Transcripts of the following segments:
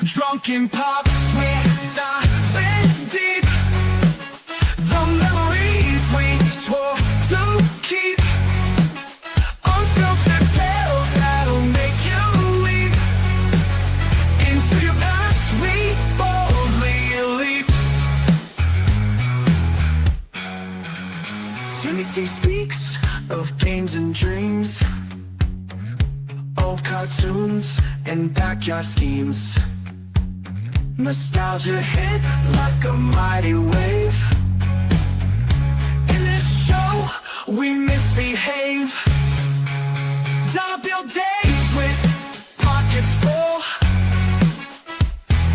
Drunken pop, we're diving deep. The memories we swore to keep. Unfiltered tales that'll make you leap. Into your past we boldly leap. Timmy speaks of games and dreams, old cartoons and backyard schemes. Nostalgia hit like a mighty wave. In this show, we misbehave. Double Dave with pockets full,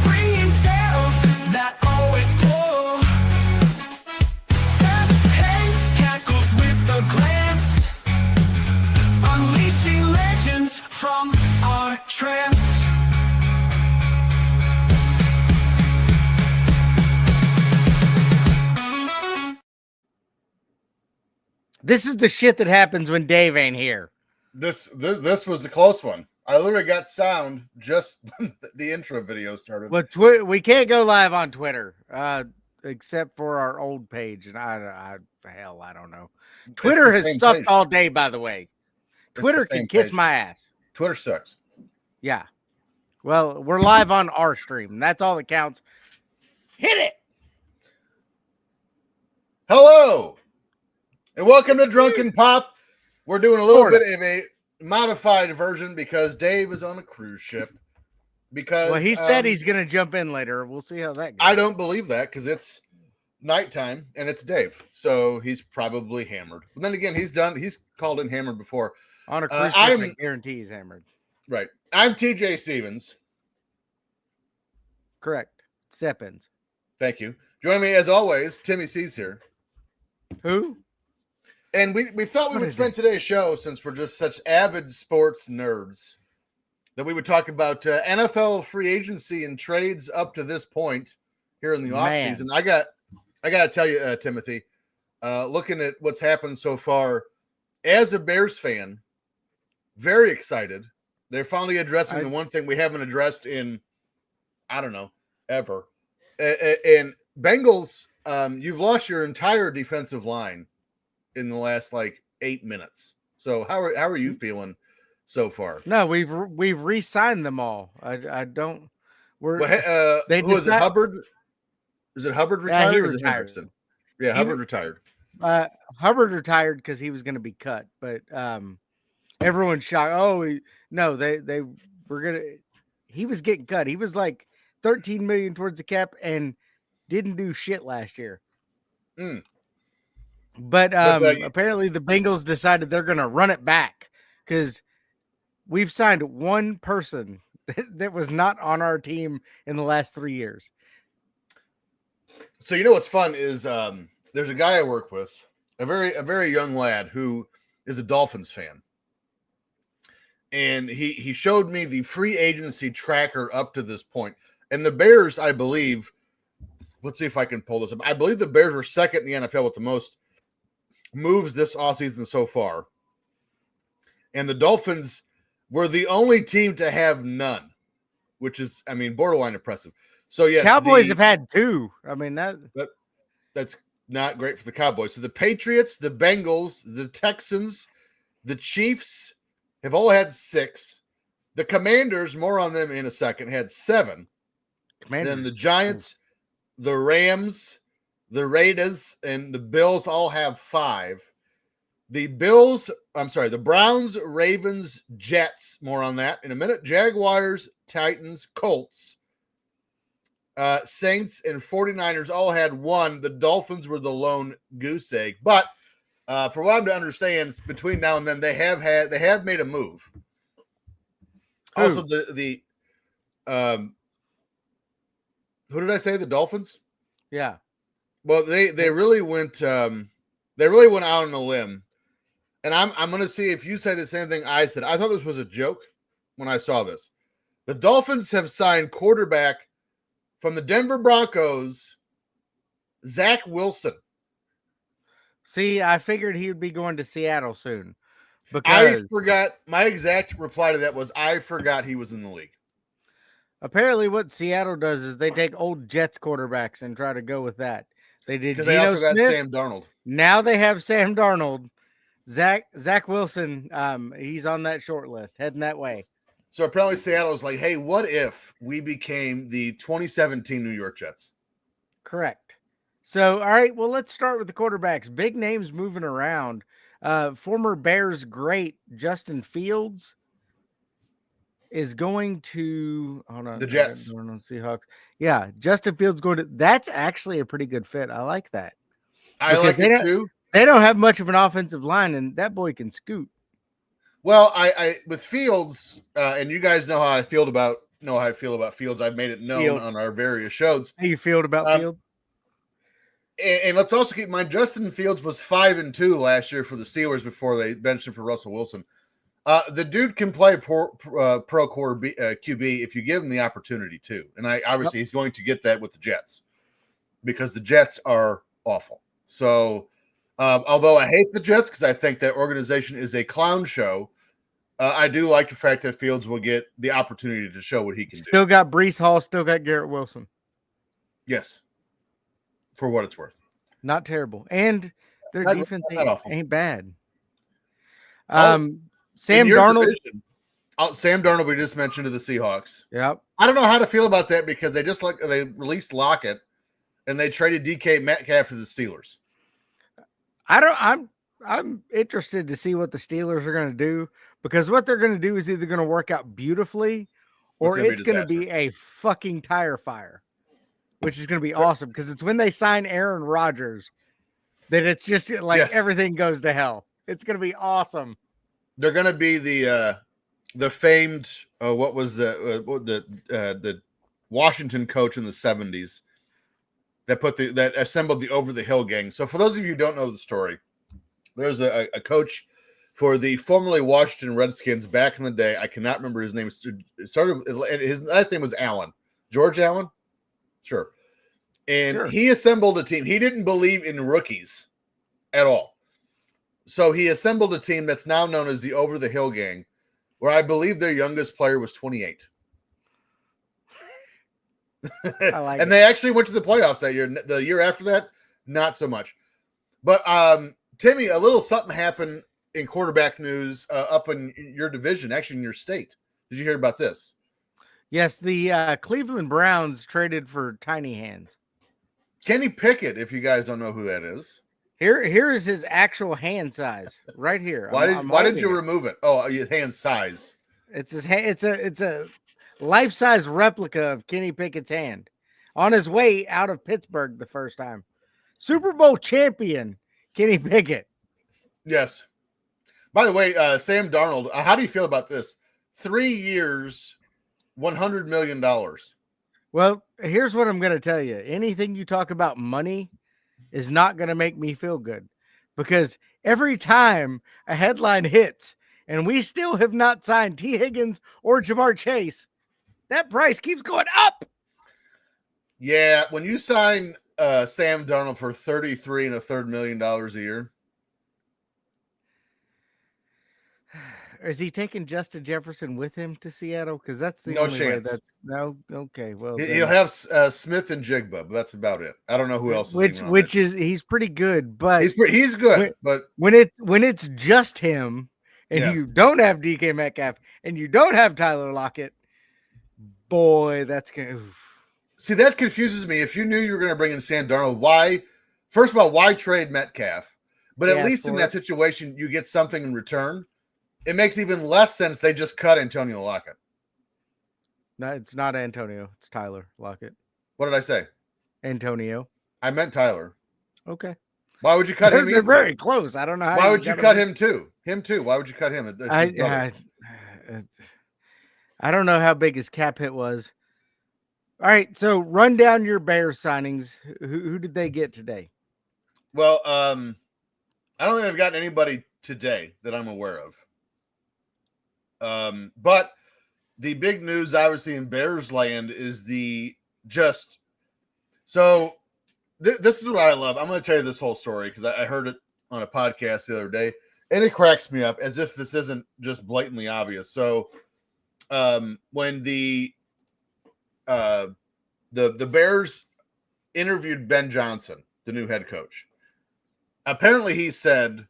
bringing tales that always pull. Step heads, cackles with a glance, unleashing legends from our trance. This is the shit that happens when Dave ain't here. This was a close one. I literally got sound just when the intro video started. Well, we can't go live on Twitter, except for our old page, and I don't know. Twitter has sucked all day, by the way. Twitter can kiss my ass. Twitter sucks. Yeah. Well, we're live on our stream, and that's all that counts. Hit it. Hello, and welcome to Drunken Pop. We're doing a little bit of a modified version because Dave is on a cruise ship. Because he said he's going to jump in later. We'll see how that goes. I don't believe that because it's nighttime and it's Dave, so he's probably hammered. But then again, he's called in hammered before. On a cruise ship, I guarantee he's hammered. Right. I'm TJ Stevens. Correct. Steppins. Thank you. Joining me as always, Timmy C's here. Who? And we thought we would spend today's show, since we're just such avid sports nerds, that we would talk about NFL free agency and trades up to this point here in the offseason. I got to tell you, Timothy, looking at what's happened so far, as a Bears fan, very excited. They're finally addressing the one thing we haven't addressed in, I don't know, ever. And Bengals, you've lost your entire defensive line in the last 8 minutes. So how are you feeling so far? No, we've re-signed them all. I don't. Who is it? Hubbard? Is it Hubbard retired? He or is it Hendrickson? Yeah, Hubbard retired. Hubbard retired because he was going to be cut, but everyone's shocked. Oh, they were gonna. He was getting cut. He was like $13 million towards the cap and didn't do shit last year. But apparently the Bengals decided they're going to run it back because we've signed one person that was not on our team in the last 3 years. So you know what's fun is there's a guy I work with, a very young lad who is a Dolphins fan. And he showed me the free agency tracker up to this point. And the Bears, I believe, let's see if I can pull this up. I believe the Bears were second in the NFL with the most moves this offseason so far. And the Dolphins were the only team to have none, which is, borderline impressive. So, yes. Cowboys have had two. That's not great for the Cowboys. So the Patriots, the Bengals, the Texans, the Chiefs have all had 6. The Commanders, more on them in a second, had 7. Then the Giants, the Rams, the Raiders, and the Bills all have 5. The Browns, Ravens, Jets, more on that in a minute. Jaguars, Titans, Colts, Saints, and 49ers all had 1. The Dolphins were the lone goose egg. But for what I'm to understand, between now and then, they have made a move. Who? Also, the who did I say? The Dolphins? Yeah. Well, they really went out on a limb, and I'm going to see if you say the same thing I said. I thought this was a joke when I saw this. The Dolphins have signed quarterback from the Denver Broncos, Zach Wilson. See, I figured he would be going to Seattle soon. Because I forgot, my exact reply to that was, I forgot he was in the league. Apparently, what Seattle does is they take old Jets quarterbacks and try to go with that. They did Because they Geno also got Smith. Sam Darnold. Now they have Sam Darnold. Zach Wilson, he's on that short list, heading that way. So apparently Seattle's like, hey, what if we became the 2017 New York Jets? Correct. So, all right, well, let's start with the quarterbacks. Big names moving around. Former Bears great Justin Fields is going to the Jets. Seahawks. Yeah, Justin Fields going to. That's actually a pretty good fit. I like that. I like it too. They don't have much of an offensive line, and that boy can scoot. Well, I with Fields, and you guys know how I feel about Fields. I've made it known on our various shows. How you feel about Fields? And let's also keep in mind, Justin Fields was 5-2 last year for the Steelers before they benched him for Russell Wilson. The dude can play pro QB if you give him the opportunity to, and obviously he's going to get that with the Jets because the Jets are awful. So. Although I hate the Jets because I think that organization is a clown show, I do like the fact that Fields will get the opportunity to show what he can do. Still got Breece Hall, still got Garrett Wilson. Yes. For what it's worth. Not terrible. And their defense ain't bad. Sam Darnold. Sam Darnold, we just mentioned to the Seahawks. Yep. I don't know how to feel about that because they released Lockett and they traded DK Metcalf to the Steelers. I'm interested to see what the Steelers are going to do because what they're going to do is either going to work out beautifully or it's going to be a fucking tire fire, which is going to be awesome because it's when they sign Aaron Rodgers that it's just like everything goes to hell. It's going to be awesome. They're going to be the famed what was the Washington coach in the 70s. That assembled the Over the Hill gang. So for those of you who don't know the story, there's a coach for the formerly Washington Redskins back in the day. I cannot remember his name. His last name was Allen. George Allen? Sure. And he assembled a team. He didn't believe in rookies at all. So he assembled a team that's now known as the Over the Hill gang, where I believe their youngest player was 28. And they actually went to the playoffs that year. The year after that, not so much. But Timmy, a little something happened in quarterback news up in your division, actually in your state. Did you hear about this? Yes, the Cleveland Browns traded for Tiny Hands. Kenny Pickett, if you guys don't know who that is. Here is his actual hand size right here. Why did you remove it? Oh, your hand size. It's his hand. It's a life-size replica of Kenny Pickett's hand on his way out of Pittsburgh the first time. Super Bowl champion Kenny Pickett. Yes. By the way, Sam Darnold, how do you feel about this? 3 years, $100 million. Well, here's what I'm going to tell you. Anything you talk about money is not going to make me feel good because every time a headline hits and we still have not signed T. Higgins or Jamar Chase, that price keeps going up. Yeah, when you sign Sam Darnold for $33.33 million a year. Is he taking Justin Jefferson with him to Seattle? Because that's the no only chance. way that's okay. Well, he'll have Smith and Jigba, but that's about it. I don't know who else. He's pretty good, but he's good. But when it's just him, and you don't have DK Metcalf, and you don't have Tyler Lockett, boy, that's gonna. See, that confuses me. If you knew you were going to bring in Sam Darnold, why? First of all, why trade Metcalf? But at least in that situation, you get something in return. It makes even less sense they just cut Antonio Lockett. No, it's not Antonio. It's Tyler Lockett. What did I say? Antonio. I meant Tyler. Okay. Why would you cut him? They're very close. I don't know. Why would you cut him too? Him too. Why would you cut him? I don't know how big his cap hit was. All right, so run down your Bears signings. Who did they get today? Well, I don't think I've gotten anybody today that I'm aware of. But the big news, obviously, in Bears land is this is what I love. I'm going to tell you this whole story because I heard it on a podcast the other day, and it cracks me up as if this isn't just blatantly obvious. So when the the Bears interviewed Ben Johnson, the new head coach. Apparently, he said,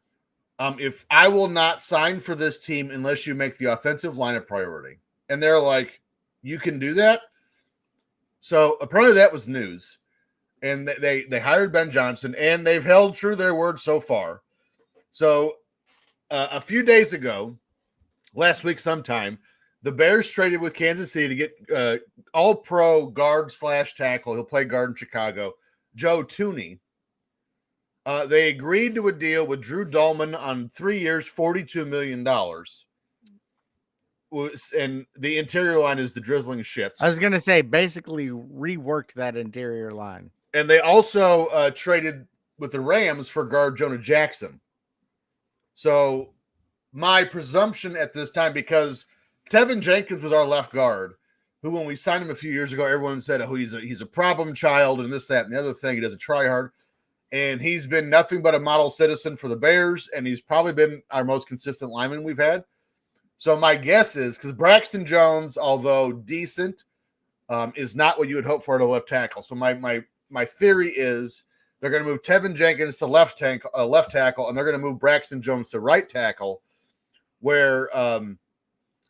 if I will not sign for this team unless you make the offensive line a priority. And they're like, you can do that? So apparently that was news. And they hired Ben Johnson, and they've held true to their word so far. So a few days ago, last week sometime, the Bears traded with Kansas City to get all-pro guard / tackle. He'll play guard in Chicago, Joe Thuney. They agreed to a deal with Drew Dahlman on 3 years, $42 million. And the interior line is the drizzling shits. I was going to say, basically reworked that interior line. And they also traded with the Rams for guard Jonah Jackson. So my presumption at this time, because Tevin Jenkins was our left guard, who when we signed him a few years ago, everyone said, oh, he's a problem child and this, that, and the other thing. He doesn't try hard. And he's been nothing but a model citizen for the Bears, and he's probably been our most consistent lineman we've had. So my guess is, because Braxton Jones, although decent, is not what you would hope for at a left tackle. So my theory is they're going to move Tevin Jenkins to left tackle, and they're going to move Braxton Jones to right tackle, where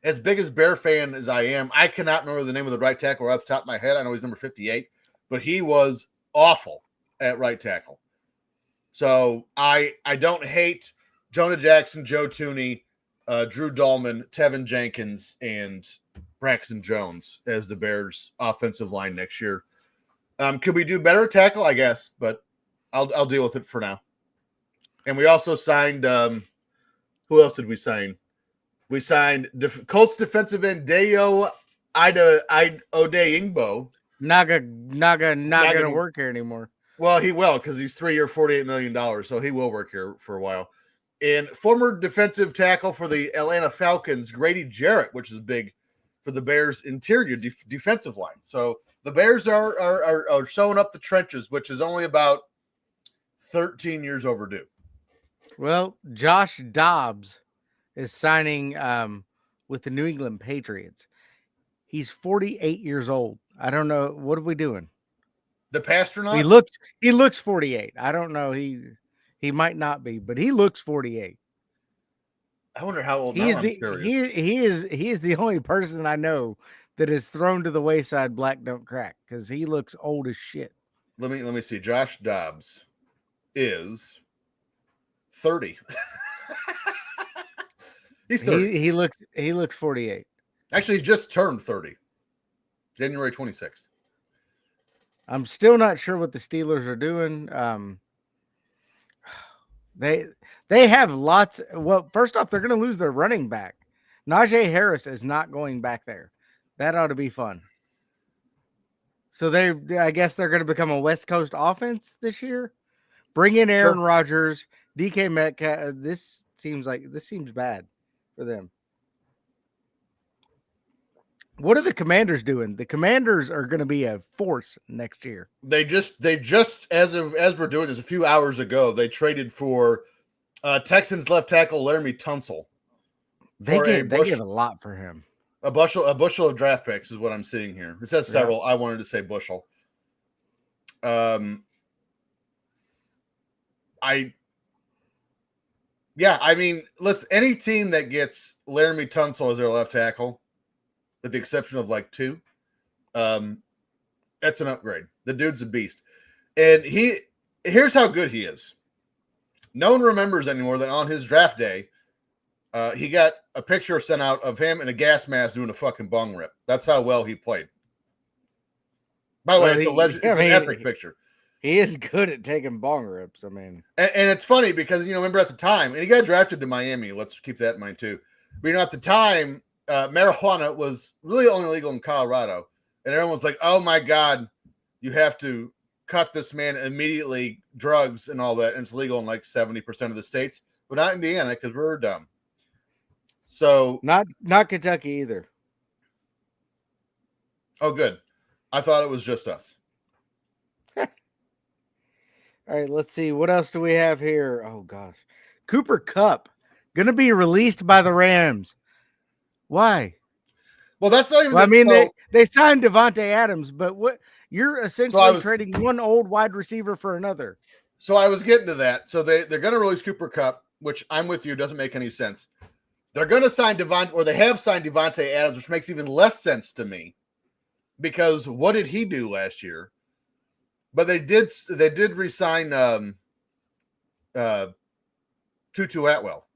as big as Bear fan as I am, I cannot remember the name of the right tackle right off the top of my head. I know he's number 58, but he was awful at right tackle. So I don't hate Jonah Jackson, Joe Thuney, Drew Dahlman, Tevin Jenkins, and Braxton Jones as the Bears' offensive line next year. Could we do better at tackle? I guess, but I'll deal with it for now. And we also signed who else did we sign? We signed Colts defensive end Dayo Odeyingbo. Not gonna work here anymore. Well, he will, because he's 3 year, $48 million, so he will work here for a while. And former defensive tackle for the Atlanta Falcons, Grady Jarrett, which is big for the Bears' interior defensive line. So the Bears are showing up the trenches, which is only about 13 years overdue. Well, Josh Dobbs is signing with the New England Patriots. He's 48 years old. I don't know. What are we doing? The Pasternak? He looks 48. I don't know. He might not be, but he looks 48. I wonder how old he is the only person I know that is thrown to the wayside black don't crack, because he looks old as shit. Let me see. Josh Dobbs is 30. He's 30. He looks 48. Actually, he just turned 30. January 26th. I'm still not sure what the Steelers are doing. They have lots. Well, first off, they're going to lose their running back. Najee Harris is not going back there. That ought to be fun. So I guess they're going to become a West Coast offense this year. Bring in Aaron Rodgers, DK Metcalf. This seems bad for them. What are the Commanders doing? The Commanders are going to be a force next year. They just as we're doing this a few hours ago, they traded for Texans left tackle Laramie Tunsil. They give a lot for him. A bushel of draft picks is what I'm seeing here. It says several. Yeah. I wanted to say bushel. I mean, listen, any team that gets Laramie Tunsil as their left tackle, with the exception of like two, that's an upgrade. The dude's a beast. And here's how good he is. No one remembers anymore that on his draft day, he got a picture sent out of him in a gas mask doing a fucking bong rip. That's how well he played. By the way, it's an epic picture. He is good at taking bong rips. I mean, and it's funny because, remember at the time, and he got drafted to Miami. Let's keep that in mind too. But, at the time, marijuana was really only legal in Colorado. And everyone was like, oh my God, you have to cut this man immediately, drugs and all that. And it's legal in like 70% of the states, but not Indiana because we're dumb. So not Kentucky either. Oh, good. I thought it was just us. All right, let's see. What else do we have here? Oh, gosh. Cooper Kupp going to be released by the Rams. Why? Well, that's not even. Well, I mean, so, they signed Devontae Adams, but what you're essentially was- trading one old wide receiver for another. So I was getting to that. So they're going to release Cooper Kupp, which I'm with you, doesn't make any sense. They're going to sign they have signed Devontae Adams, which makes even less sense to me, because what did he do last year? But they did re-sign Tutu Atwell,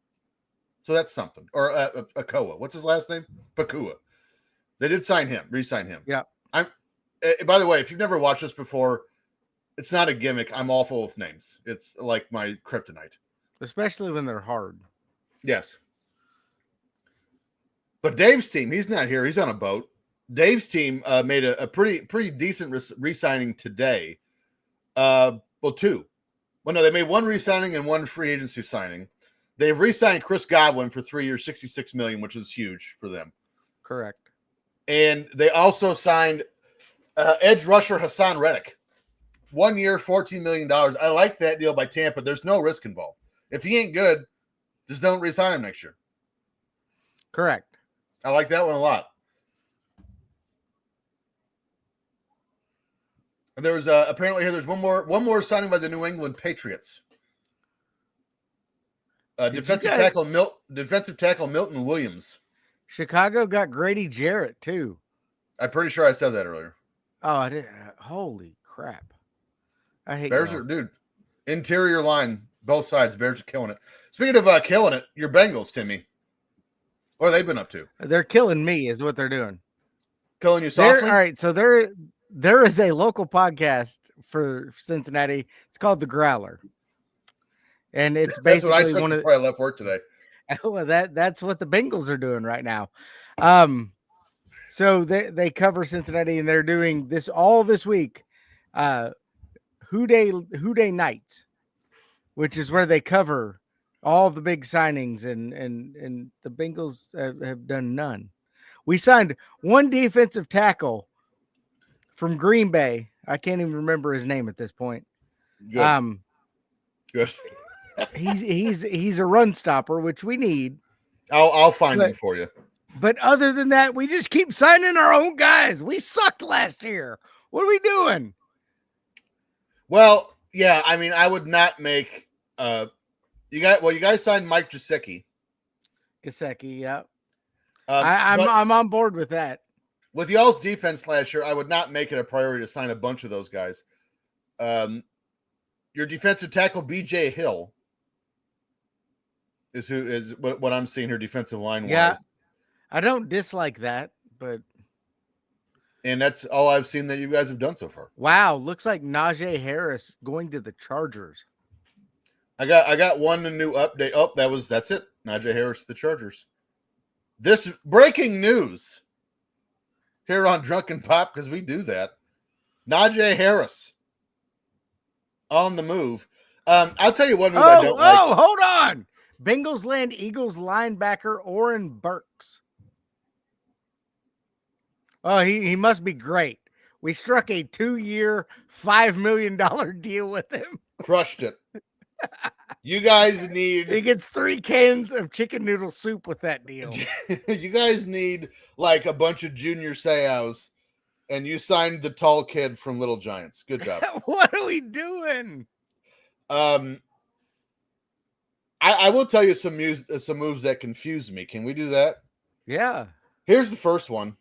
so that's something. Or Akoa, what's his last name? Pakua. They did re-sign him. Yeah. By the way, if you've never watched this before, it's not a gimmick. I'm awful with names. It's like my kryptonite. Especially when they're hard. Yes. But Dave's team, he's not here. He's on a boat. Dave's team made a pretty decent re-signing today. Two. Well, no, they made one re-signing and one free agency signing. They've re-signed Chris Godwin for 3 years, $66 million, which is huge for them. Correct. And they also signed edge rusher Hassan Reddick. 1 year, $14 million. I like that deal by Tampa. There's no risk involved. If he ain't good, just don't re-sign him next year. Correct. I like that one a lot. And there was apparently here. There's one more signing by the New England Patriots. Defensive tackle Milton Williams. Chicago got Grady Jarrett too. I'm pretty sure I said that earlier. Oh, I did. Holy crap! I hate Bears y'all. are, dude. Interior line, both sides. Bears are killing it. Speaking of killing it, your Bengals, Timmy. What have they been up to? They're killing me, is what they're doing. Killing you All softly? right, so there is a local podcast for Cincinnati. It's called The Growler, and it's That's what I basically took one of before I left work today. well, that's what the Bengals are doing right now. So they cover Cincinnati, and they're doing this all this week. Who Day Nights, which is where they cover all the big signings, and the Bengals have done none. We signed one defensive tackle from Green Bay. I can't even remember his name at this point. Good. Good. He's a run stopper, which we need. I'll find him for you. But other than that, we just keep signing our own guys. We sucked last year. What are we doing? Well, yeah, I mean, I would not make you guys signed Mike Gesicki. Gesicki, yeah. But I'm on board with that. with y'all's defense last year, I would not make it a priority to sign a bunch of those guys. Your defensive tackle BJ Hill is what I'm seeing here defensive line wise. I don't dislike that, but And that's all I've seen that you guys have done so far. wow, looks like Najee Harris going to the Chargers. I got one new update. Oh, that's it. Najee Harris to the Chargers. This breaking news here on Drunken Pop, because we do that. Najee Harris on the move. I'll tell you one move I don't like. Hold on. Bengals land Eagles linebacker Oren Burks. Oh, he must be great. We struck a 2-year, $5 million deal with him. Crushed it. You guys He need gets 3 cans of chicken noodle soup with that deal. you guys need like a bunch of junior Seaos, and you signed the tall kid from Little Giants. Good job. What are we doing? I will tell you some moves that confuse me. Can we do that? Yeah. Here's the first one.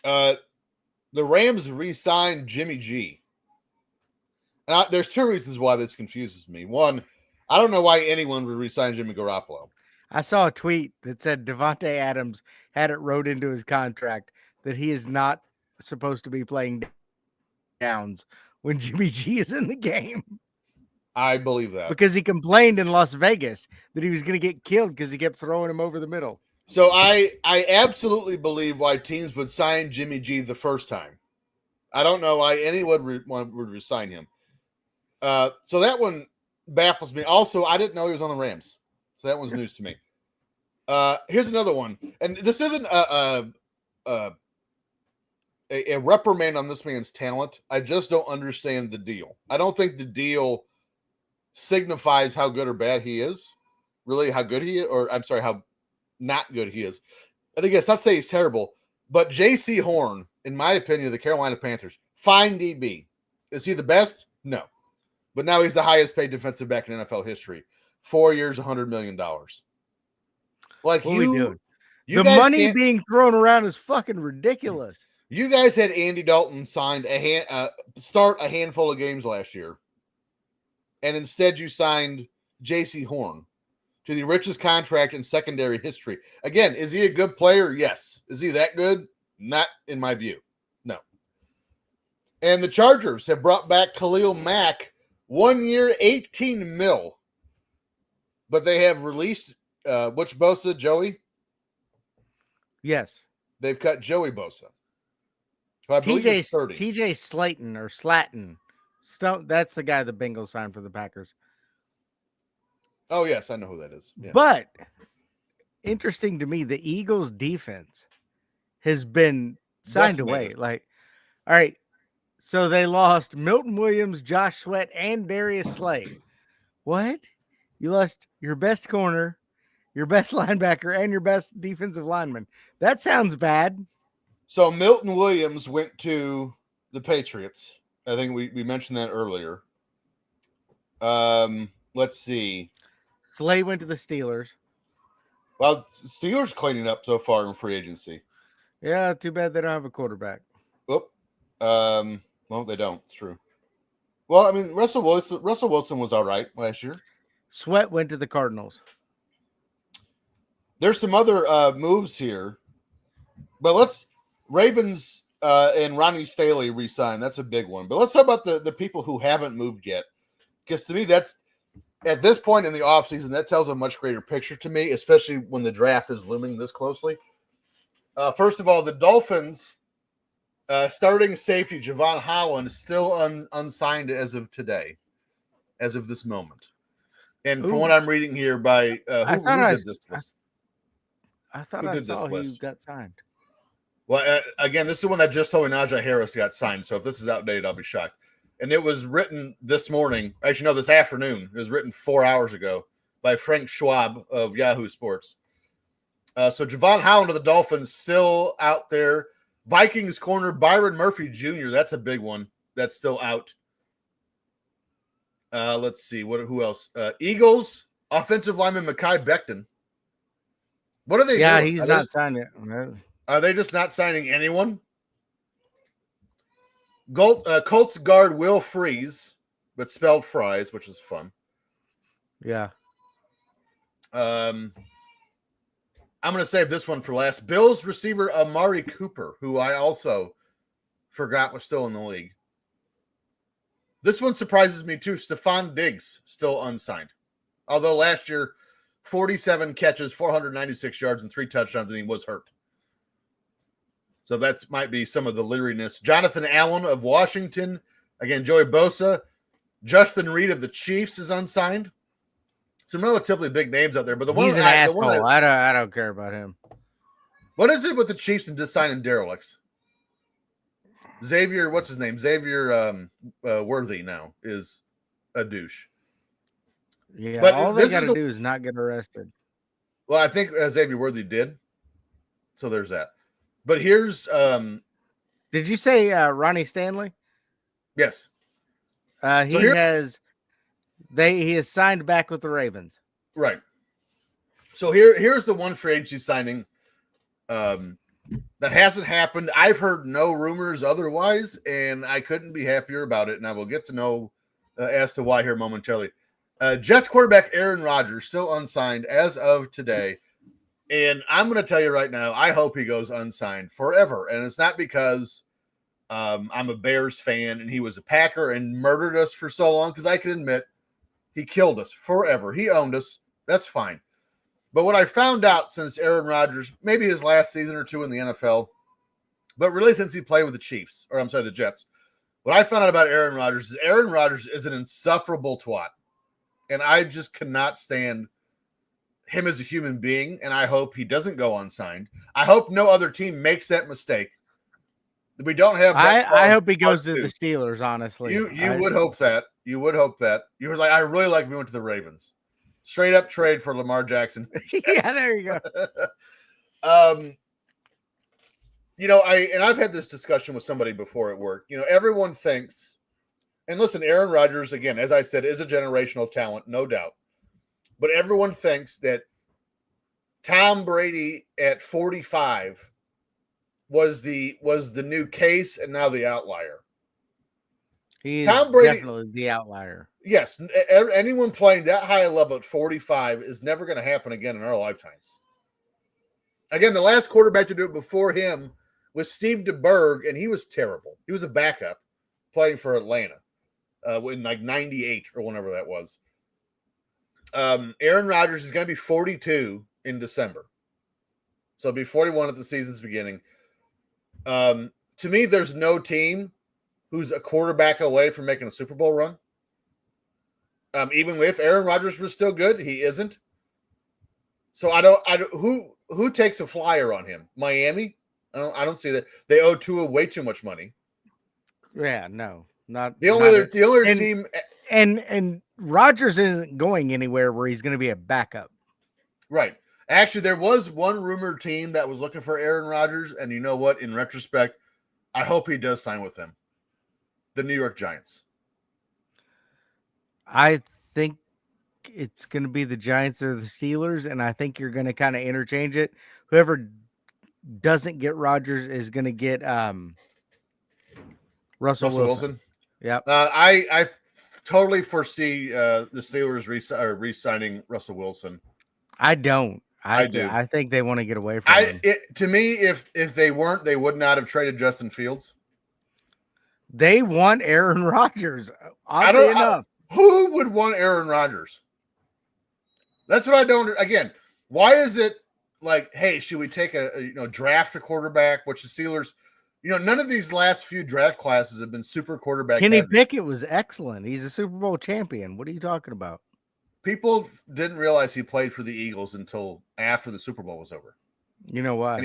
The Rams re-signed Jimmy G. And there's 2 reasons why this confuses me. One, I don't know why anyone would re-sign Jimmy Garoppolo. I saw a tweet that said Devontae Adams had it wrote into his contract that he is not supposed to be playing downs when Jimmy G is in the game. I believe that. Because he complained in Las Vegas that he was going to get killed because he kept throwing him over the middle. So I absolutely believe why teams would sign Jimmy G the first time. I don't know why anyone would resign him. So that one baffles me. Also, I didn't know he was on the Rams. So that one's news to me. Here's another one. And this isn't a reprimand on this man's talent. I just don't understand the deal. I don't think the deal signifies how good or bad he is. Really, how good he is, or I'm sorry, how not good he is. And I guess not say he's terrible. But J.C. Horn, in my opinion, the Carolina Panthers, fine DB. Is he the best? No. But now he's the highest paid defensive back in NFL history. 4 years, $100 million. Like What are we doing? you The guys money can't- being thrown around is fucking ridiculous. You guys had Andy Dalton signed start a handful of games last year, and instead you signed J.C. Horn to the richest contract in secondary history. Again, is he a good player? Yes. Is he that good? Not in my view. No. And the Chargers have brought back Khalil Mack, 1 year, $18 million. But they have released which Bosa, Joey? Yes. They've cut Joey Bosa. Who I believe is 30. TJ Slayton or Slatton. That's the guy the Bengals signed for the Packers. Oh, yes, I know who that is. Yeah. But interesting to me, the Eagles defense has been signed away. Decimated. Like, all right, so they lost Milton Williams, Josh Sweat, and Darius Slay. What? You lost your best corner, your best linebacker, and your best defensive lineman. That sounds bad. So Milton Williams went to the Patriots. I think we mentioned that earlier. Let's see. Slay went to the Steelers. Well, Steelers cleaning up so far in free agency. Yeah, too bad they don't have a quarterback. Oop. Well, they don't. It's true. Well, I mean, Russell Wilson was all right last year. Sweat went to the Cardinals. There's some other moves here, but Ravens and Ronnie Staley re-signed. That's a big one. But let's talk about the people who haven't moved yet, because to me, that's at this point in the offseason, that tells a much greater picture to me, especially when the draft is looming this closely. First of all, the Dolphins starting safety Javon Holland is still unsigned as of today, as of this moment. And from what I'm reading here by who did this list? I thought Who I did this saw he list? got signed. Well, again, this is the one that just told me Najee Harris got signed. So if this is outdated, I'll be shocked. And it was written this morning. Actually, no, this afternoon. It was written 4 hours ago by Frank Schwab of Yahoo Sports. So Javon Holland of the Dolphins still out there. Vikings corner Byron Murphy Jr. That's a big one. That's still out. Let's see. Who else? Eagles offensive lineman Mekhi Becton. What are they Yeah, doing? he's not signed yet. Are they just not signing anyone? Colts guard Will Freeze, but spelled Fries, which is fun. Yeah. I'm going to save this one for last. Bills receiver Amari Cooper, who I also forgot was still in the league. This one surprises me too. Stephon Diggs, still unsigned. Although last year, 47 catches, 496 yards, and 3 touchdowns, and he was hurt. So that might be some of the leeriness. Jonathan Allen of Washington. Again, Joey Bosa. Justin Reed of the Chiefs is unsigned. Some relatively big names out there, but He's an asshole. I don't care about him. What is it with the Chiefs and just signing derelicts? Xavier, what's his name? Xavier Worthy now is a douche. Yeah, But all they this got is to do is not get arrested. Well, I think Xavier Worthy did. So there's that. But here's Did you say Ronnie Stanley? yes. He has signed back with the Ravens. Right. So here's the one free agency signing that hasn't happened. I've heard no rumors otherwise, and I couldn't be happier about it. And I will get to know as to why here momentarily. Jets quarterback Aaron Rodgers still unsigned as of today. And I'm going to tell you right now, I hope he goes unsigned forever. And it's not because I'm a Bears fan and he was a Packer and murdered us for so long, because I can admit he killed us forever. He owned us. That's fine. But what I found out since Aaron Rodgers, maybe his last season or two in the NFL, but really since he played with the Jets, what I found out about Aaron Rodgers is an insufferable twat. And I just cannot stand him as a human being, and I hope he doesn't go unsigned. I hope no other team makes that mistake. We don't have. I hope he goes to the Steelers. Honestly, you would hope that. You would hope that. You were like, I really like we went to the Ravens. Straight up trade for Lamar Jackson. Yeah, there you go. I've had this discussion with somebody before at work. Everyone thinks, and listen, Aaron Rodgers, again, as I said, is a generational talent, no doubt. But everyone thinks that Tom Brady at 45 was the new case and now the outlier. He's Tom Brady, definitely the outlier. yes, anyone playing that high a level at 45 is never going to happen again in our lifetimes. Again, the last quarterback to do it before him was Steve DeBerg, and he was terrible. He was a backup playing for Atlanta in like 98 or whenever that was. Aaron Rodgers is going to be 42 in December. So he'll be 41 at the season's beginning. To me, there's no team who's a quarterback away from making a Super Bowl run. Even if Aaron Rodgers was still good, he isn't. So who takes a flyer on him? Miami? I don't see that. They owe Tua way too much money. Yeah, no, not the only other team. And Rodgers isn't going anywhere where he's going to be a backup. Right. Actually, there was one rumored team that was looking for Aaron Rodgers, and you know what? In retrospect, I hope he does sign with them. The New York Giants. I think it's going to be the Giants or the Steelers, and I think you're going to kind of interchange it. Whoever doesn't get Rodgers is going to get Russell Wilson. Yep. I totally foresee the Steelers re-signing Russell Wilson. I don't. I do. I think they want to get away from him. To me, if they weren't, they would not have traded Justin Fields. They want Aaron Rodgers. Oddly enough. Who would want Aaron Rodgers? That's what I don't. Again, why is it like, hey, should we take draft a quarterback? Which the Steelers, none of these last few draft classes have been super quarterback. Kenny Pickett was excellent. He's a Super Bowl champion. What are you talking about? People didn't realize he played for the Eagles until after the Super Bowl was over. You know why?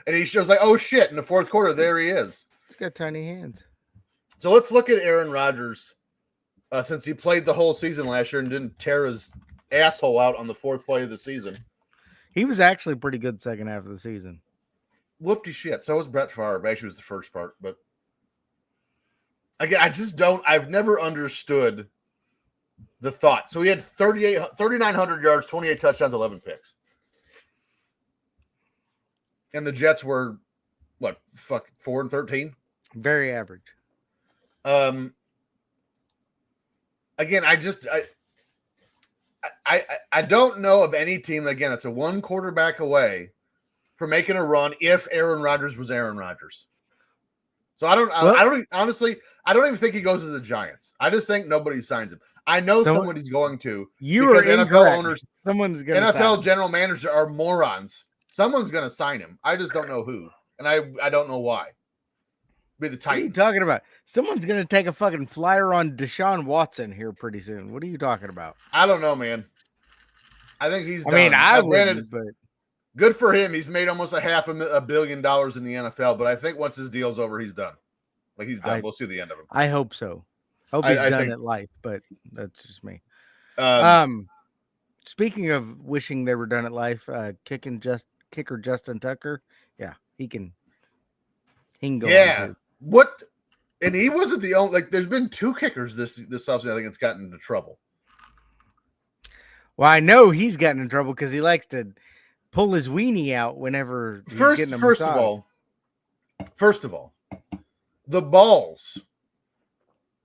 And he shows like, oh shit! In the fourth quarter, there he is. He's got tiny hands. So let's look at Aaron Rodgers, since he played the whole season last year and didn't tear his asshole out on the fourth play of the season. He was actually pretty good second half of the season. Whoopty shit. So was Brett Favre. Actually, was the first part, but again, I've never understood the thought. So he had 3,900 yards, 28 touchdowns, 11 picks. And the Jets were, 4-13? Very average. Again, I don't know of any team. Again, it's a one quarterback away from making a run if Aaron Rodgers was Aaron Rodgers. So I don't even think he goes to the Giants. I just think nobody signs him. I know somebody's going to. You are incorrect. NFL owners, someone's going to. NFL general managers are morons. Someone's going to sign him. I just don't know who, and I don't know why. Be the Titans. What are you talking about? Someone's going to take a fucking flyer on Deshaun Watson here pretty soon. What are you talking about? I don't know, man. I think he's done. I mean, I wouldn't, but good for him. He's made almost $500 million in the NFL, but I think once his deal's over, he's done. Like, he's done. We'll see the end of him. I hope so. Hope he's done at life, but that's just me. Speaking of wishing they were done at life, kicker Justin Tucker, yeah, he can go. Yeah. What? And he wasn't the only. Like, there's been two kickers this offseason. I think it's gotten into trouble. Well, I know he's gotten in trouble because he likes to pull his weenie out whenever he's getting a First of all, the balls.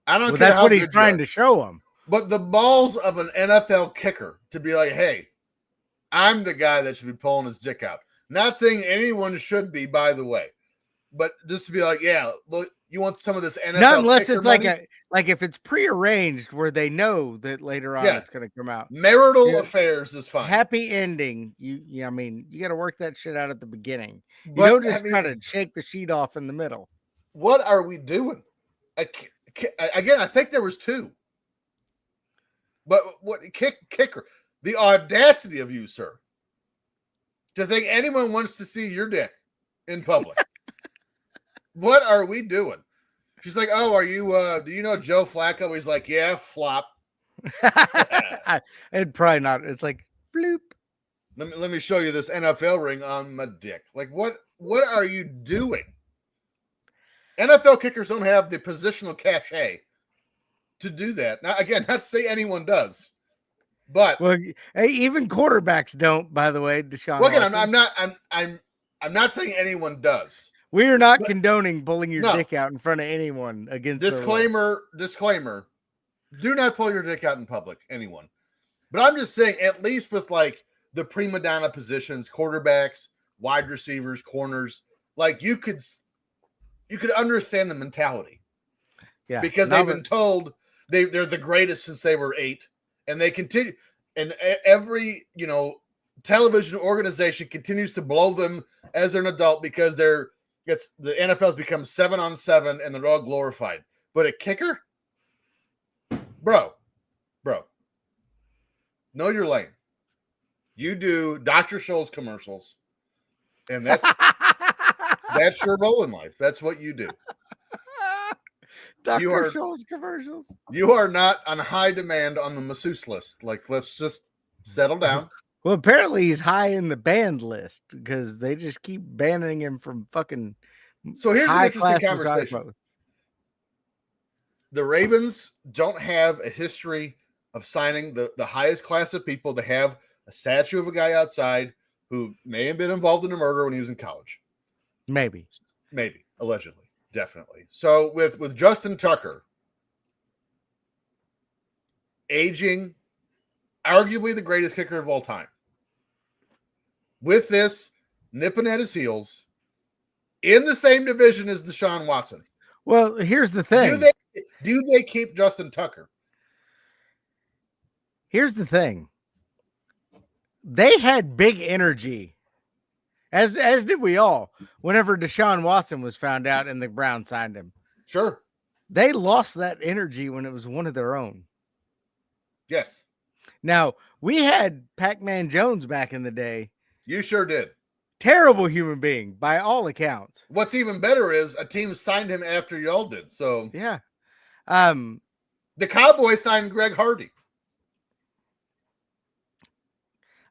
I don't care. That's how what he's trying to show him. But the balls of an NFL kicker to be like, hey, I'm the guy that should be pulling his dick out. Not saying anyone should be, by the way. But just to be like, yeah, look, you want some of this NFL not unless kicker it's money? like if it's prearranged where they know that later on it's going to come out. Marital affairs is fine. Happy ending. I mean, you got to work that shit out at the beginning. You don't just kind of shake the sheet off in the middle. What are we doing? Again, I think there was two. But what kicker? The audacity of you, sir, to think anyone wants to see your dick in public. What are we doing? She's like, oh, are you, do you know Joe Flacco? He's like, yeah, flop. It probably not. It's like, bloop. Let me show you this NFL ring on my dick. Like, what What are you doing? NFL kickers don't have the positional cachet to do that. Now, again, not to say anyone does, but Well, hey, even quarterbacks don't. By the way, Deshaun. well, again, Watson. I'm not saying anyone does. We are not but- condoning pulling your No. dick out in front of anyone against their will. Disclaimer. Do not pull your dick out in public, anyone. But I'm just saying, at least with like the prima donna positions, quarterbacks, wide receivers, corners, like you could understand the mentality. Yeah, Because they've been told they're the greatest since they were 8, and they continue, and every television organization continues to blow them as an adult because the NFL's become 7-on-7 and they're all glorified. But a kicker, bro, know your lane. You do Dr. Scholl's commercials, and that's your role in life. That's what you do. Dr. You are- Scholl's commercials. You are not on high demand on the masseuse list. Like, let's just settle down. Well, apparently he's high in the banned list because they just keep banning him from fucking. So here's an high-class interesting massage conversation. parlor. The Ravens don't have a history of signing the highest class of people. They have a statue of a guy outside who may have been involved in a murder when he was in college. Maybe. Maybe, allegedly, definitely. So with Justin Tucker, aging, arguably the greatest kicker of all time. With this, nipping at his heels, in the same division as Deshaun Watson. Well, here's the thing. Do they keep Justin Tucker? Here's the thing. They had big energy, as did we all, whenever Deshaun Watson was found out and the Browns signed him. Sure. They lost that energy when it was one of their own. Yes. Now, we had Pac-Man Jones back in the day. You sure did. Terrible human being by all accounts. What's even better is a team signed him after y'all did. So Yeah. the Cowboys signed Greg Hardy.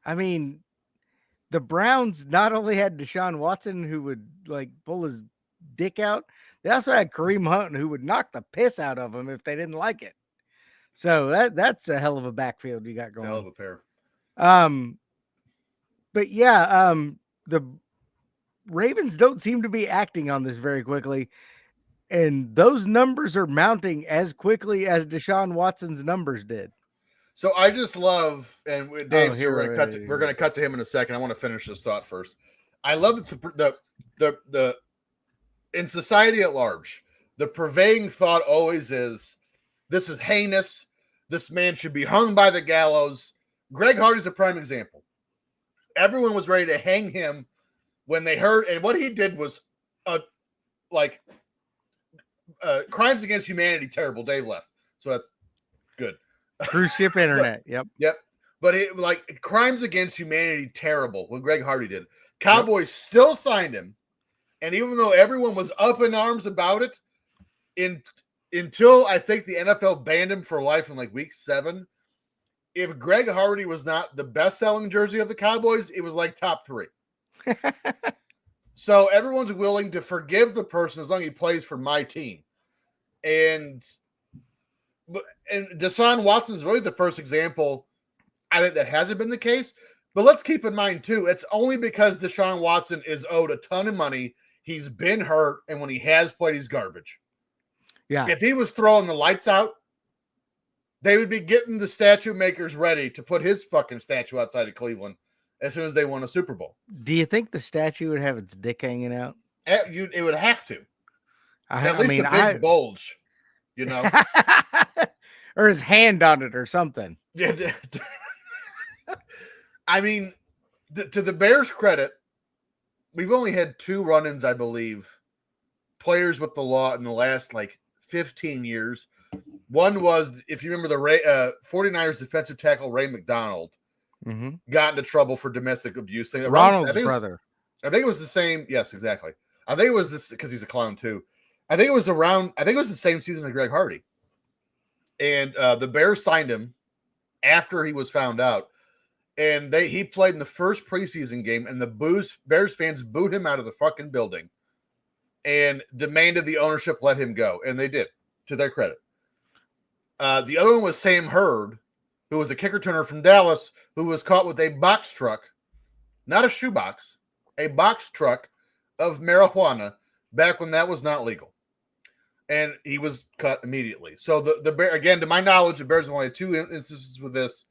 I mean, the Browns not only had Deshaun Watson who would like pull his dick out, they also had Kareem Hunt who would knock the piss out of him if they didn't like it. So that's a hell of a backfield you got going. Hell of a pair. But yeah, the Ravens don't seem to be acting on this very quickly. And those numbers are mounting as quickly as Deshaun Watson's numbers did. So I just love, and with Dave, here we're going to cut to him in a second. I want to finish this thought first. I love that the in society at large, the pervading thought always is, this is heinous. This man should be hung by the gallows. Greg Hardy's a prime example. Everyone was ready to hang him when they heard, and what he did was crimes against humanity. Terrible. Dave left, so that's good. Cruise ship internet. Yep. But crimes against humanity, terrible. What Greg Hardy did. Cowboys still signed him, and even though everyone was up in arms about it, until I think the NFL banned him for life in like week 7. If Greg Hardy was not the best-selling jersey of the Cowboys, it was like top 3. So everyone's willing to forgive the person as long as he plays for my team. And Deshaun Watson's really the first example, I think, that hasn't been the case. But let's keep in mind, too, it's only because Deshaun Watson is owed a ton of money. He's been hurt, and when he has played, he's garbage. Yeah. If he was throwing the lights out, they would be getting the statue makers ready to put his fucking statue outside of Cleveland as soon as they won a Super Bowl. Do you think the statue would have its dick hanging out? It would have to. At least mean, a big bulge, you know? or his hand on it or something. Yeah. I mean, to the Bears' credit, we've only had 2 run-ins, I believe, players with the law in the last, 15 years. One was, if you remember, the 49ers defensive tackle Ray McDonald got into trouble for domestic abuse. Ronald's brother. I think it was the same. Yes, exactly. I think it was this because he's a clown too. I think it was the same season as Greg Hardy. And the Bears signed him after he was found out. and he played in the first preseason game, and the Bears fans booed him out of the fucking building and demanded the ownership let him go, and they did, to their credit. The other one was Sam Hurd, who was a kick returner from Dallas, who was caught with a box truck, not a shoebox, a box truck of marijuana back when that was not legal. And he was cut immediately. So the Bear, again, to my knowledge, the Bears have only had 2 instances with this,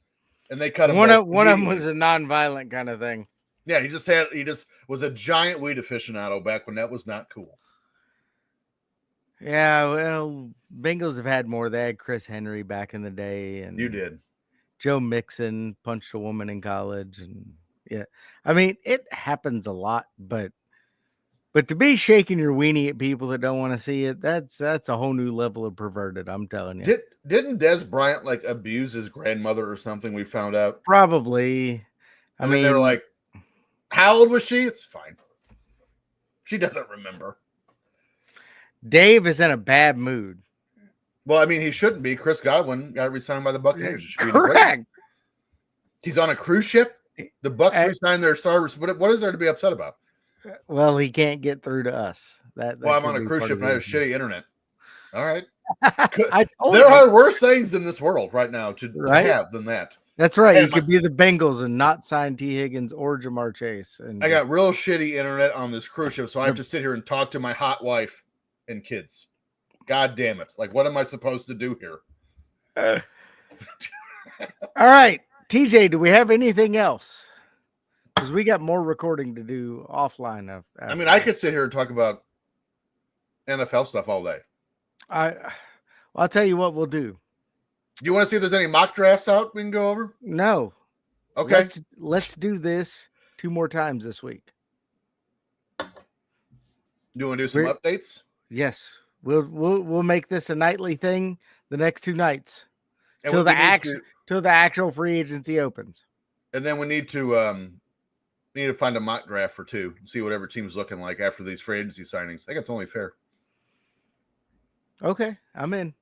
and they cut him. One of them was a non-violent kind of thing. Yeah, he just was a giant weed aficionado back when that was not cool. Yeah, well, Bengals have had more. They had Chris Henry back in the day, and You did. Joe Mixon punched a woman in college, and yeah, I mean it happens a lot, but to be shaking your weenie at people that don't want to see it, that's a whole new level of perverted. I'm telling you. Didn't Des Bryant like abuse his grandmother or something? We found out Probably. I mean, they were like, "How old was she?" It's fine. She doesn't remember. Dave is in a bad mood. Well, I mean, he shouldn't be. Chris Godwin got re-signed by the Buccaneers. Correct. He's on a cruise ship. The Bucs re-signed their stars. What is there to be upset about? Well, he can't get through to us. Well, I'm on a cruise ship and I have shitty internet. All right. There are worse things in this world right now to have than that. That's right. You could be the Bengals and not sign T. Higgins or Jamar Chase. And I got real shitty internet on this cruise ship, so I have to sit here and talk to my hot wife and kids. God damn it. Like, what am I supposed to do here? All right. TJ, do we have anything else? Because we got more recording to do offline. I mean, I could sit here and talk about NFL stuff all day. I'll tell you what we'll do. Do you want to see if there's any mock drafts out we can go over? No. Okay. Let's do this 2 more times this week. Do you want to do some updates? Yes. We'll make this a nightly thing the next 2 nights till the actual free agency opens. And then we need to find a mock draft for 2, see what every team's looking like after these free agency signings. I think it's only fair. Okay, I'm in.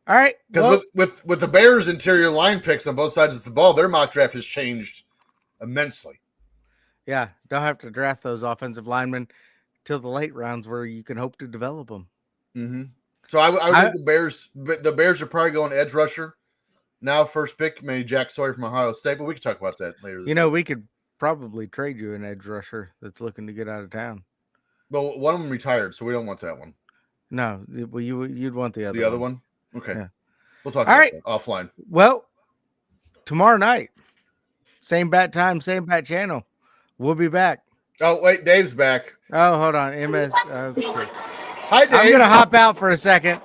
All right. Because with the Bears' interior line picks on both sides of the ball, their mock draft has changed immensely. Yeah, don't have to draft those offensive linemen till the late rounds where you can hope to develop them. Mm-hmm. So I think the Bears are probably going edge rusher. Now first pick, maybe Jack Sawyer from Ohio State, but we can talk about that later. We could probably trade you an edge rusher that's looking to get out of town. Well, one of them retired, so we don't want that one. No, well, you'd want the other. The other one? Okay. Yeah. We'll talk about that offline. Well, tomorrow night, same bat time, same bat channel. We'll be back. Oh, wait, Dave's back. Oh, hold on. MS. Okay. Hi, Dave. I'm going to hop out for a second.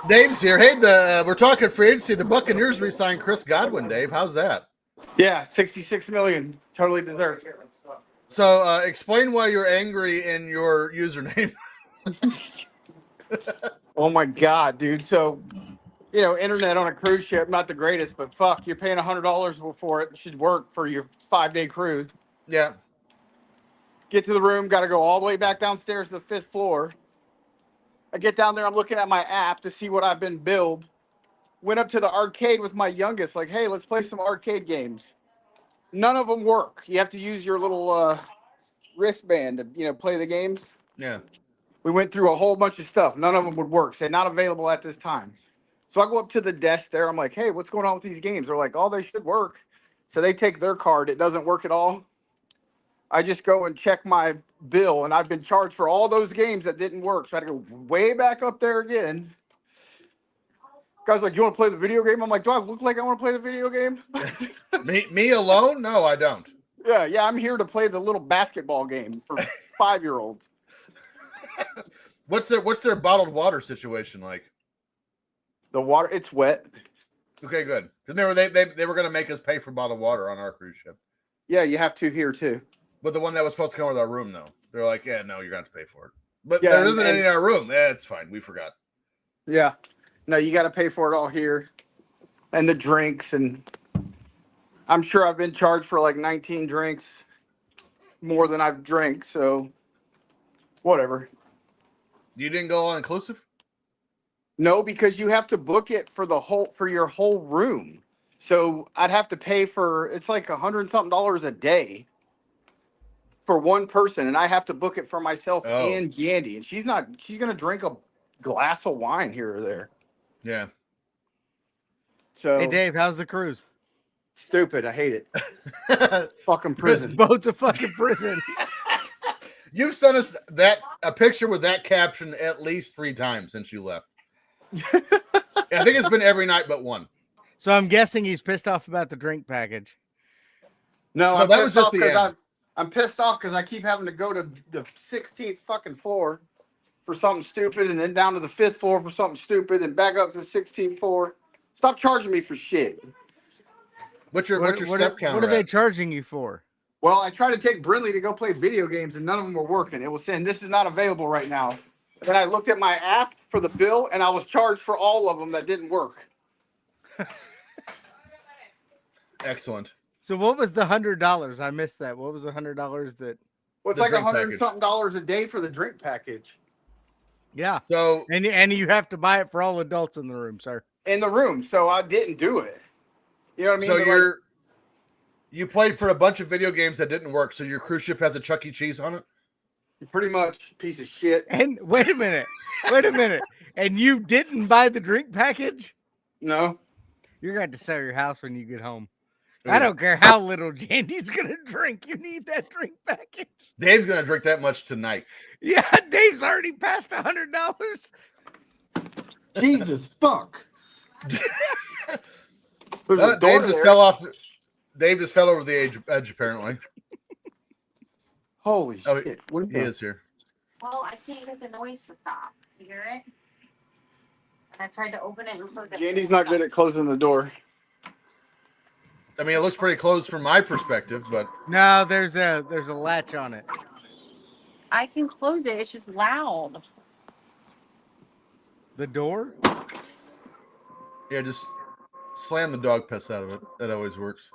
Dave's here. Hey, we're talking free agency. The Buccaneers re-signed Chris Godwin, Dave. How's that? Yeah, $66 million. Totally deserved. So explain why you're angry in your username. Oh my God, dude. So, internet on a cruise ship, not the greatest, but fuck, you're paying $100 for it. It should work for your 5-day cruise. Yeah. Get to the room, got to go all the way back downstairs to the 5th floor. I get down there, I'm looking at my app to see what I've been billed. Went up to the arcade with my youngest, like, hey, let's play some arcade games. None of them work. You have to use your little wristband to, play the games. Yeah. We went through a whole bunch of stuff. None of them would work. Said not available at this time. So I go up to the desk there. I'm like, hey, what's going on with these games? They're like, oh, they should work. So they take their card. It doesn't work at all. I just go and check my bill, and I've been charged for all those games that didn't work. So I had to go way back up there again. Guys like, you want to play the video game? I'm like, do I look like I want to play the video game? Me alone? No, I don't. Yeah, I'm here to play the little basketball game for 5-year-olds. What's their bottled water situation like? The water, it's wet. Okay, good. Because they were going to make us pay for bottled water on our cruise ship. Yeah, you have to here too. But the one that was supposed to come with our room, though, they're like, yeah, no, you're going to have to pay for it. But yeah, there isn't any in our room. Yeah, it's fine. We forgot. Yeah, no, you got to pay for it all here, and the drinks, and I'm sure I've been charged for like 19 drinks, more than I've drank. So, whatever. You didn't go all inclusive? No, because you have to book it for your whole room. So I'd have to pay for, it's like $100 something a day for one person, and I have to book it for myself Oh. and Yandy. And she's gonna drink a glass of wine here or there. Yeah. So Hey Dave, how's the cruise? stupid. I hate it. Fucking This prison. boat's a fucking prison. You sent us a picture with that caption at least 3 times since you left. I think it's been every night but one. So I'm guessing he's pissed off about the drink package. No, No, I'm that pissed was just off the because end. I'm pissed off because I keep having to go to the 16th fucking floor for something stupid, and then down to the 5th floor for something stupid, and back up to the 16th floor. Stop charging me for shit. What's your step count? What are they charging you for? Well, I tried to take Brinley to go play video games, and none of them were working. It was saying this is not available right now. Then I looked at my app for the bill, and I was charged for all of them that didn't work. Excellent. So what was the $100? I missed that. What was the $100 that? Well, it's The like drink $100 package. something a day for the drink package Yeah, So and you have to buy it for all adults in the room, sir. in the room. So I didn't do it. You know what I mean? so But you played for a bunch of video games that didn't work. So your cruise ship has a Chuck E. Cheese on it. pretty much piece of shit. And wait a minute, and you didn't buy the drink package? No. You're going to sell your house when you get home. Ooh. I don't care how little Jandy's gonna drink. You need that drink package. Dave's gonna drink that much tonight. Yeah, Dave's already passed $100. Jesus fuck. There's a door Dave just there. fell off. Dave just fell over the edge apparently. Holy Oh, shit. What He is here. Well, I can't get the noise to stop. You hear it? And I tried to open it and close it. Jandy's not good at closing the door. I mean, it looks pretty closed from my perspective, but No, there's a latch on it. I can close it. It's just loud. The door? yeah, just slam the dog piss out of it. That always works.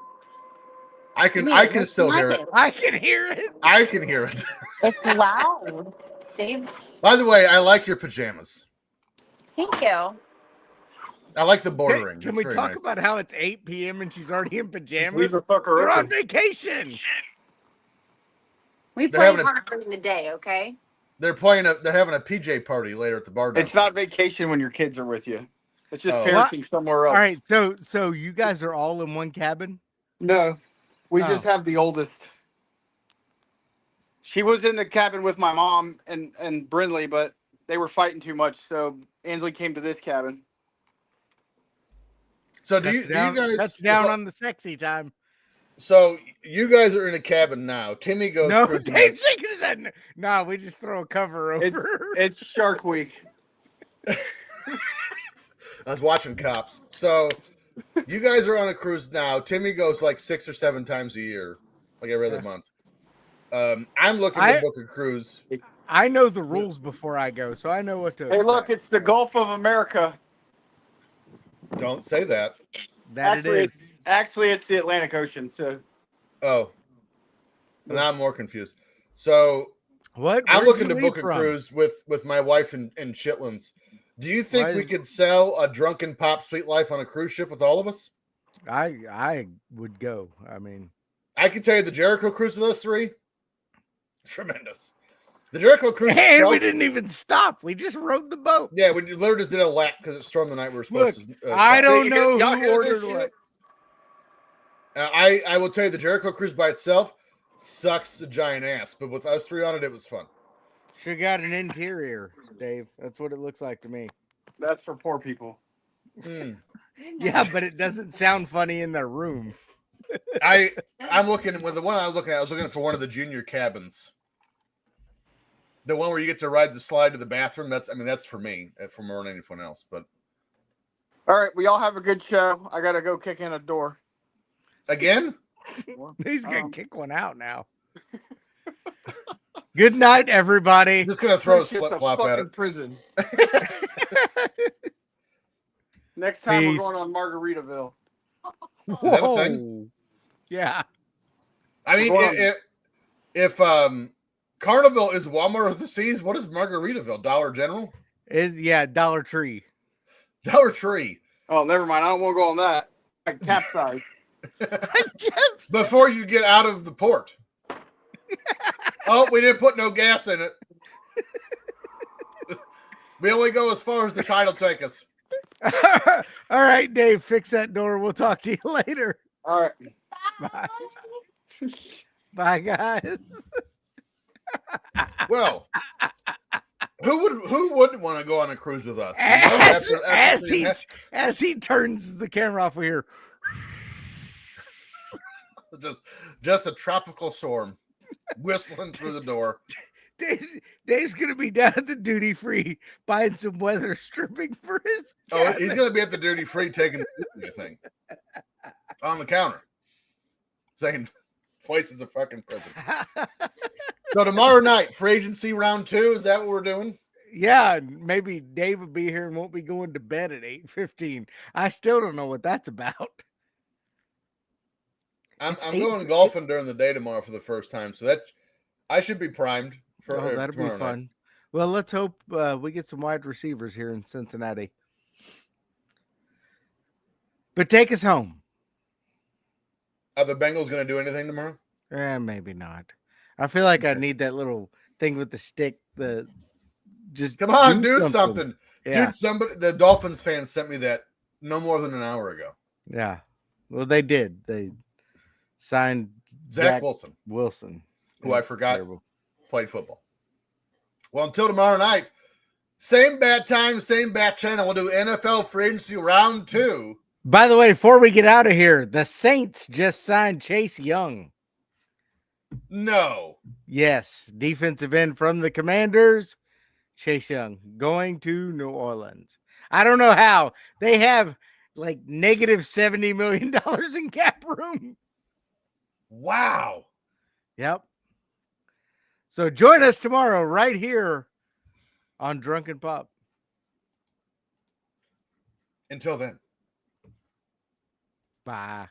I can Wait, can still hear it. I can hear it. I can hear it. It's loud. Dave, By the way, I like your pajamas. thank you. I like the bordering. Can It's we very talk nice. about how it's 8 p.m. and she's already in Just pajamas? leave the fucker We're on open. vacation. We They're play having a- hard during the day, okay? They're having a PJ party later at the bar. It's not vacation when your kids are with you. It's just Oh. parenting somewhere All else. right, so you guys are all in one cabin? No, we Oh. just have the oldest. She was in the cabin with my mom and Brinley, but they were fighting too much, so Ansley came to this cabin. So That's do you down, guys? that's down on the sexy time. So you guys are in a cabin now. Timmy goes. No, cruising Dave's shaking his head. No, we just throw a cover over. It's Shark Week. I was watching Cops. So you guys are on a cruise now. Timmy goes like 6 or 7 times a year, like every other month. I'm looking to book a cruise. I know the rules before I go, so I know what to. Hey, look, expect. it's the Gulf of America. Don't say that. That Actually, it is. it's the Atlantic Ocean. So Oh, now I'm more confused. So What? I'm Where'd looking you to leave book a from? cruise with my wife in Chitlins. Do you think Why we is- could sell a drunken pop sweet life on a cruise ship with all of us? I would go. I mean, I can tell you the Jericho cruise of those 3, tremendous. The Jericho cruise. and itself- we didn't even stop. We just rode the boat. Yeah, we literally just did a lap because it stormed the night we were supposed Look, to. I stop. don't You know y'all who hear this ordered shit? what. I will tell you the Jericho cruise by itself sucks the giant ass, but with us 3 on it, it was fun. Should have got an interior, Dave. That's what it looks like to me. that's for poor people. Mm. Yeah, but it doesn't sound funny in their room. I'm looking with the one I was looking at. I was looking for one of the junior cabins. The one where you get to ride the slide to the bathroom. That's for me, for more than anyone else. But All right, we all have a good show. I gotta go kick in a door. again, He's gonna Um, kick one out now. Good night, everybody. I'm just gonna throw his Shit's a flip flop at fucking it. prison. Next time Peace. we're going on Margaritaville. Is that a thing? Whoa. Yeah. I mean, Hold on. if Carnival is Walmart of the Seas, what is Margaritaville? Dollar General, Yeah, Dollar Tree. Dollar Tree. Oh, never mind. I don't want to go on that. Like capsize. Before you get out of the port. Oh, we didn't put no gas in it. We only go as far as the tide will take us. All right, Dave, fix that door. We'll talk to you later. All right. Bye. Bye, guys. Well, who wouldn't want to go on a cruise with us? As he turns the camera off, we hear just a tropical storm whistling through the door. Dave's gonna be down at the duty free buying some weather stripping for his Oh, he's gonna be at the duty free taking the thing on the counter, saying twice as a fucking prison. So tomorrow night, free agency round 2. Is that what we're doing? Yeah, maybe Dave will be here and won't be going to bed at 8:15. I still don't know what that's about. I'm going golfing during the day tomorrow for the first time, so that I should be primed for. Oh, that'll be fun. Night. Well, let's hope we get some wide receivers here in Cincinnati. But take us home. Are the Bengals going to do anything tomorrow? Maybe not. I feel like I need that little thing with the stick. Just come on, do something. Yeah. Dude, the Dolphins fans sent me that no more than an hour ago. Yeah. Well, they did. They signed Zach Wilson, who I forgot played football. Well, until tomorrow night, same bat time, same bat channel. We'll do NFL free agency round 2. By the way, before we get out of here, the Saints just signed Chase Young. No. Yes, defensive end from the Commanders, Chase Young, going to New Orleans. I don't know how. They have like negative $70 million in cap room. Wow. Yep. So join us tomorrow right here on Drunken Pop. Until then. Bye.